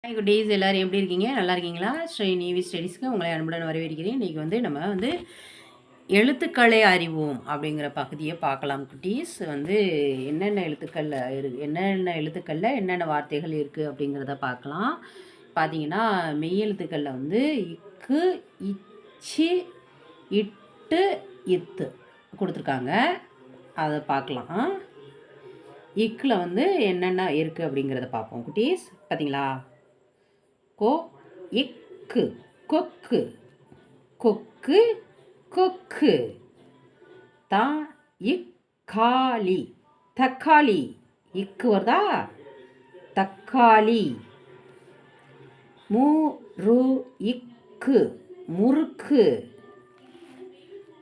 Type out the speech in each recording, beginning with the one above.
Hi குட்டீஸ், எல்லோரும் எப்படி இருக்கீங்க? நல்லா இருக்கீங்களா? ஸ்ரீ நீவி ஸ்டடீஸ்க்கு உங்களை அன்புடன் வரவேற்கிறேன். இன்றைக்கி நம்ம எழுத்துக்களை அறிவோம் அப்படிங்கிற பகுதியை பார்க்கலாம் குட்டீஸ். என்னென்ன எழுத்துக்களில் என்னென்ன வார்த்தைகள் இருக்குது அப்படிங்கிறத பார்க்கலாம். பார்த்தீங்கன்னா மெய் எழுத்துக்களில் இக்கு, இச்சு, இட்டு, இத்து கொடுத்துருக்காங்க. அதை பார்க்கலாம். இக்கில் என்னென்ன இருக்குது அப்படிங்கிறத பார்ப்போம் குட்டீஸ். பார்த்தீங்களா? கோ, இக்கு, கொக்கு, கொக்கு, கொக்கு. தா, இக்காளி, தக்காளி. இக்கு வருதா? தக்காளி. மு, ரு, இக்கு, முறுக்கு,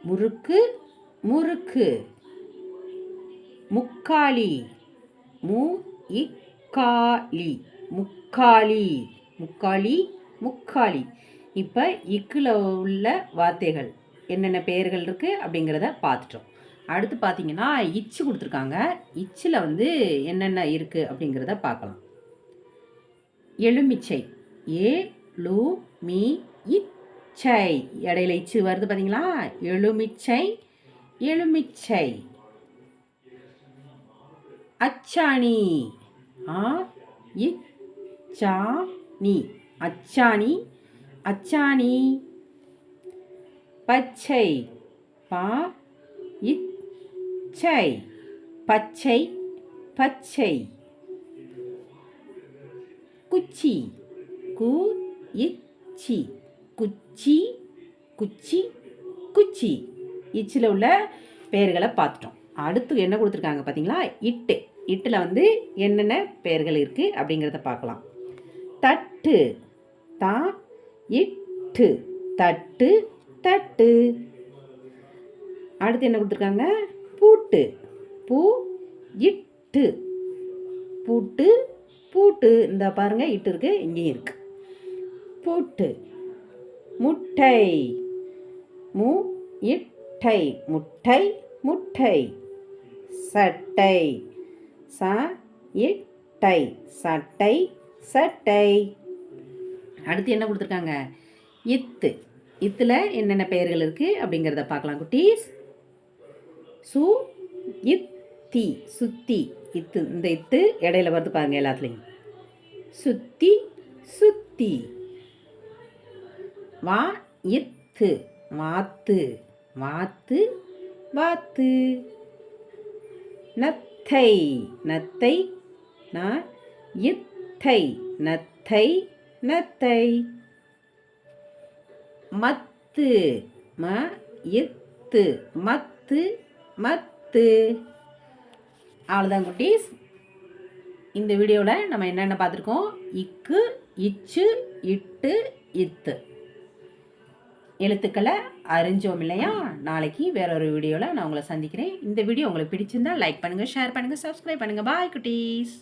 முறுக்கு, முறுக்கு. முக்காளி, மு, இக்காளி, முக்காளி, முக்காளி, முக்காளி. இப்போ இக்கில் உள்ள வார்த்தைகள் என்னென்ன பெயர்கள் இருக்குது அப்படிங்கிறத பார்த்துட்டோம். அடுத்து பார்த்தீங்கன்னா இச்சு கொடுத்துருக்காங்க. இச்சில் என்னென்ன இருக்குது அப்படிங்கிறத பார்க்கலாம். எலுமிச்சை, ஏ, லு, மீ, இச்சை. இடையில இச்சு வருது பார்த்தீங்களா? எலுமிச்சை, எலுமிச்சை. அச்சாணி, ஆ, இச்சாணி, அச்சாணி, அச்சாணி. பச்சை, பா, இச்சை, பச்சை, பச்சை. குச்சி, கு, இச்சி, குச்சி, குச்சி, குச்சி. இச்சில் உள்ள பெயர்களை பார்த்துட்டோம். அடுத்து என்ன கொடுத்துருக்காங்க பார்த்தீங்களா? இட்டு. இட்டில் என்னென்ன பெயர்கள் இருக்குது அப்படிங்கிறத பார்க்கலாம். தட்டு, தா, இட்டு, தட்டு, தட்டு. அடுத்து என்ன கொடுத்துருக்காங்க? பூட்டு, பூ, இட்டு, பூட்டு, பூட்டு. இந்த பாருங்கள், இட்டு இருக்குது, இங்கேயும் இருக்குது. பூட்டு. முட்டை, மு, இட்டை, முட்டை, முட்டை. சட்டை, ச, இட்டை, சட்டை, சட்டை. அடுத்து என்ன கொடுத்துருக்காங்க? இத்து. இத்தில் என்னென்ன பெயர்கள் இருக்குது அப்படிங்கிறத பார்க்கலாம் குட்டீஸ். சு, இத்தி, சுத்தி. இத்து, இந்த இத்து இடையில வருது பாருங்கள் எல்லாத்துலேயும். சுத்தி, சுத்தி. வா, இத்து, வாத்து, வாத்து, வாத்து. நத்தை, நத்தை, ந, இத்தை, நத்தை, நத்தை. மத்து, ம, இத்து, மத்து, மத்து. அவ்வளோதான் குட்டீஸ். இந்த வீடியோவில் நம்ம என்னென்ன பார்த்துருக்கோம்? இக்கு, இச்சு, இட்டு, இத்து எழுத்துக்களை அறிஞ்சோம் இல்லையா? நாளைக்கு வேற ஒரு வீடியோவில் நான் உங்களை சந்திக்கிறேன். இந்த வீடியோ உங்களுக்கு பிடிச்சிருந்தா லைக் பண்ணுங்கள், ஷேர் பண்ணுங்கள், சப்ஸ்கிரைப் பண்ணுங்கள். பாய் குட்டீஸ்.